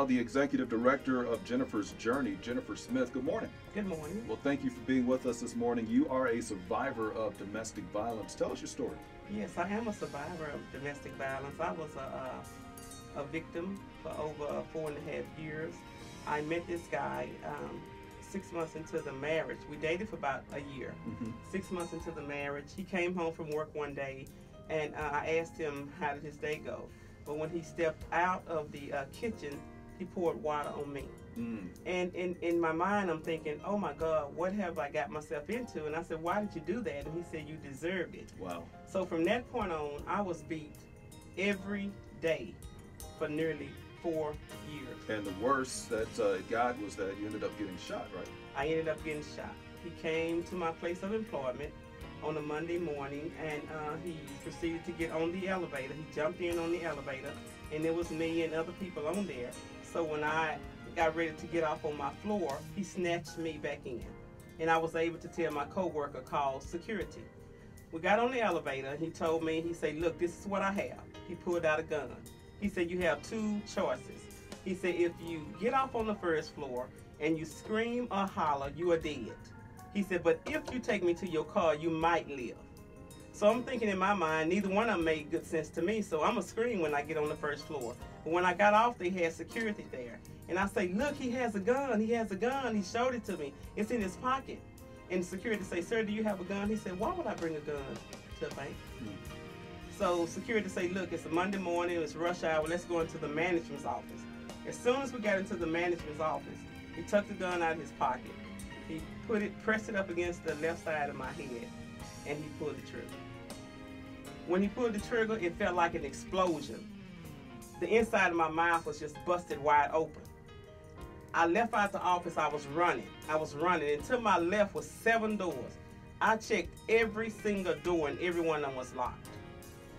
The executive director of Jennifer's Journey, Jennifer Smith. Good morning. Good morning. Well, thank you for being with us this morning. You are a survivor of domestic violence. Tell us your story. Yes, I am a survivor of domestic violence. I was a victim for over 4.5 years. I met this guy 6 months into the marriage. We dated for about a year. 6 months into the marriage, he came home from work one day, and I asked him how did his day go. But when he stepped out of the kitchen, he poured water on me. And in my mind, I'm thinking, oh my God, what have I got myself into? And I said, why did you do that? And he said, you deserved it. Wow. So from that point on, I was beat every day for nearly 4 years. And the worst that it got was that you ended up getting shot, right? I ended up getting shot. He came to my place of employment on a Monday morning, and he proceeded to get on the elevator. He jumped in on the elevator, and it was me and other people on there. So when I got ready to get off on my floor, he snatched me back in. And I was able to tell my coworker, call security. We got on the elevator, and he told me, he said, look, this is what I have. He pulled out a gun. He said, you have two choices. He said, if you get off on the first floor and you scream or holler, you are dead. He said, but if you take me to your car, you might live. So I'm thinking in my mind, neither one of them made good sense to me, so I'm going to scream when I get on the first floor. But when I got off, they had security there. And I say, look, he has a gun, he has a gun. He showed it to me. It's in his pocket. And security say, sir, do you have a gun? He said, why would I bring a gun to a bank? So security say, look, it's a Monday morning, it's rush hour, let's go into the management's office. As soon as we got into the management's office, he took the gun out of his pocket. He pressed it up against the left side of my head, and he pulled the trigger. When he pulled the trigger, it felt like an explosion. The inside of my mouth was just busted wide open. I left out the office, I was running. And to my left was 7 doors. I checked every single door, and every one of them was locked.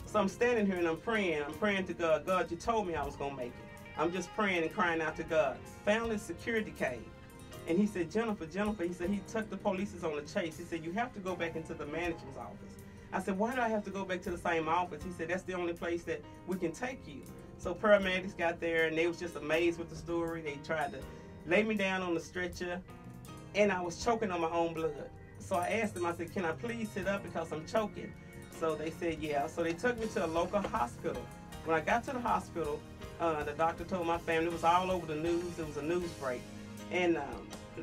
So I'm standing here and I'm praying to God. God, you told me I was gonna make it. I'm just praying and crying out to God. Finally, security came. And he said, Jennifer, he said, he took the police on the chase. He said, you have to go back into the manager's office. I said, why do I have to go back to the same office? He said, that's the only place that we can take you. So paramedics got there, and they was just amazed with the story. They tried to lay me down on the stretcher, and I was choking on my own blood. So I asked them, I said, can I please sit up because I'm choking? So they said, yeah. So they took me to a local hospital. When I got to the hospital, the doctor told my family, it was all over the news, it was a news break. And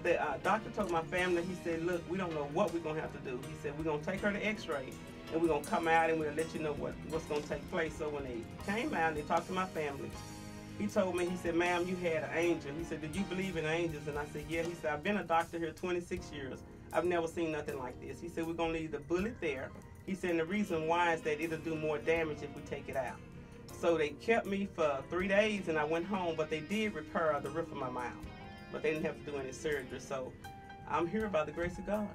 the doctor told my family, he said, look, we don't know what we're going to have to do. He said, we're going to take her to x-ray, and we're going to come out and we'll let you know what's going to take place. So when they came out and they talked to my family, he told me, he said, ma'am, you had an angel. He said, did you believe in angels? And I said, yeah. He said, I've been a doctor here 26 years. I've never seen nothing like this. He said, we're going to leave the bullet there. He said, and the reason why is that it'll do more damage if we take it out. So they kept me for 3 days, and I went home, but they did repair the roof of my mouth. But they didn't have to do any surgery. So I'm here by the grace of God.